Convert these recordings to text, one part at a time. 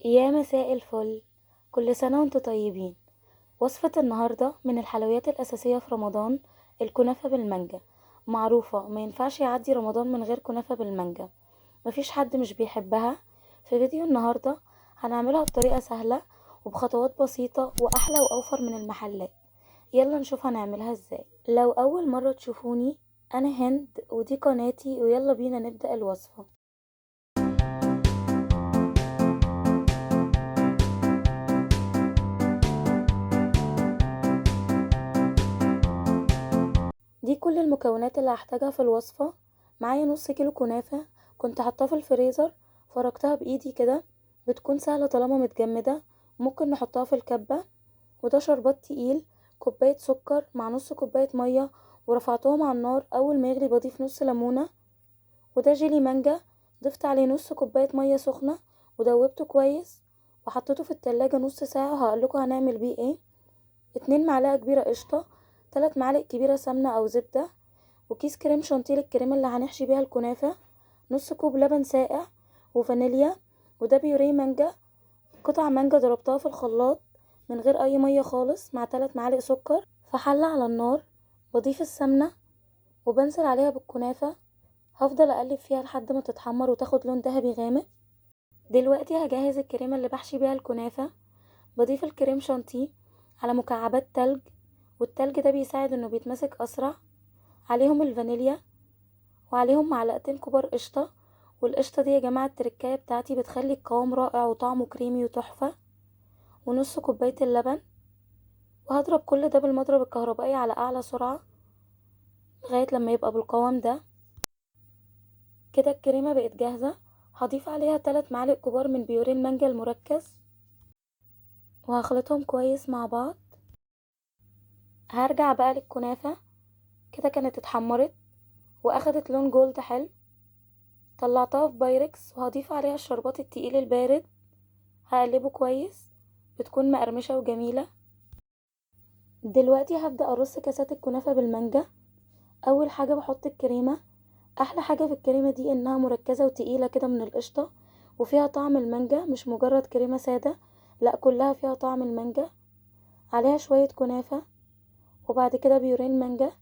يا مساء الفل. كل سنة وانتم طيبين. وصفة النهاردة من الحلويات الأساسية في رمضان، الكنافة بالمانجا. معروفة ما ينفعش يعدي رمضان من غير كنافة بالمانجا، مفيش حد مش بيحبها. في فيديو النهاردة هنعملها بطريقة سهلة وبخطوات بسيطة وأحلى وأوفر من المحلات. يلا نشوف هنعملها ازاي. لو أول مرة تشوفوني، أنا هند ودي قناتي، ويلا بينا نبدأ الوصفة. دي كل المكونات اللي هحتاجها في الوصفة. معايا نص كيلو كنافة، كنت حطاه في الفريزر، فركتها بايدي كده، بتكون سهلة طالما متجمدة. ممكن نحطها في الكبة. وده شربات تقيل، كوباية سكر مع نص كوباية مية، ورفعتهم على النار. اول ما يغلي بضيف نص ليمونة. وده جيلي مانجا، ضفت عليه نص كوباية مية سخنة ودوبته كويس وحطيته في التلاجة نص ساعة، وهقولكوا هنعمل بيه ايه. 2 معلقة كبيرة قشطة، 3 معالق كبيرة سمنة او زبدة، وكيس كريم شانتيه الكريمة اللي هنحشي بيها الكنافة، نص كوب لبن ساقع، وفانيليا. وده بيوريه مانجا، قطع مانجا ضربتها في الخلاط من غير اي مية خالص، مع 3 معالق سكر. في حلة على النار بضيف السمنة وبنزل عليها بالكنافة، هفضل اقلب فيها لحد ما تتحمر وتاخد لون ذهبي غامق. دلوقتي هجهز الكريمة اللي بحشي بيها الكنافة. بضيف الكريم شانتيه على مكعبات تلج، والتلج ده بيساعد انه بيتمسك اسرع. عليهم الفانيليا، وعليهم معلقتين كبار قشطة. والقشطة دي يا جماعة التركاية بتاعتي، بتخلي القوام رائع وطعمه كريمي وتحفة. ونص كوباية اللبن. وهضرب كل ده بالمضرب الكهربائي على اعلى سرعة لغاية لما يبقى بالقوام ده. كده الكريمة بقت جاهزة. هضيف عليها 3 معالق كبار من بيوريه المانجا المركز، وهخلطهم كويس مع بعض. هرجع بقى للكنافة، كده كانت اتحمرت واخدت لون جولد حلو. طلعتها في بايركس، وهضيف عليها الشربات التقيل البارد. هقلبه كويس، بتكون مقرمشة وجميلة. دلوقتي هبدأ ارص كاسات الكنافة بالمانجا. اول حاجة بحط الكريمة. احلى حاجة في الكريمة دي انها مركزة وتقيلة كده من القشطة، وفيها طعم المانجا، مش مجرد كريمة سادة، لا كلها فيها طعم المانجا. عليها شوية كنافة، وبعد كده بيورين مانجا.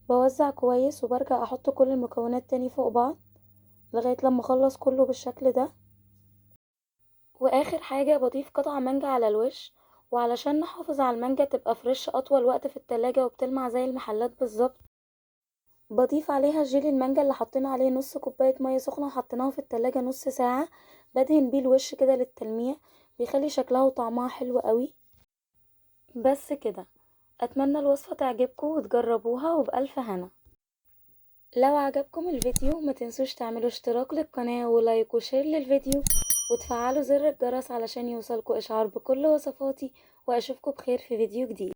بوزع كويس وبرجع احط كل المكونات تاني فوق بعض لغاية لما اخلص كله بالشكل ده. واخر حاجة بضيف قطع مانجا على الوش، وعلشان نحافظ على المانجا تبقى فريش اطول وقت في التلاجة وبتلمع زي المحلات بالظبط، بضيف عليها جيلي المانجا اللي حطينا عليه نص كوباية مية سخنة وحطيناها في التلاجة نص ساعة. بدهن بيه الوش كده للتلميع، بيخلي شكلها وطعمها حلو قوي. بس كده. اتمنى الوصفة تعجبكم وتجربوها وبألف هنا. لو عجبكم الفيديو ما تنسوش تعملوا اشتراك للقناة ولايك وشير للفيديو، وتفعلوا زر الجرس علشان يوصلكوا اشعار بكل وصفاتي. واشوفكم بخير في فيديو جديد.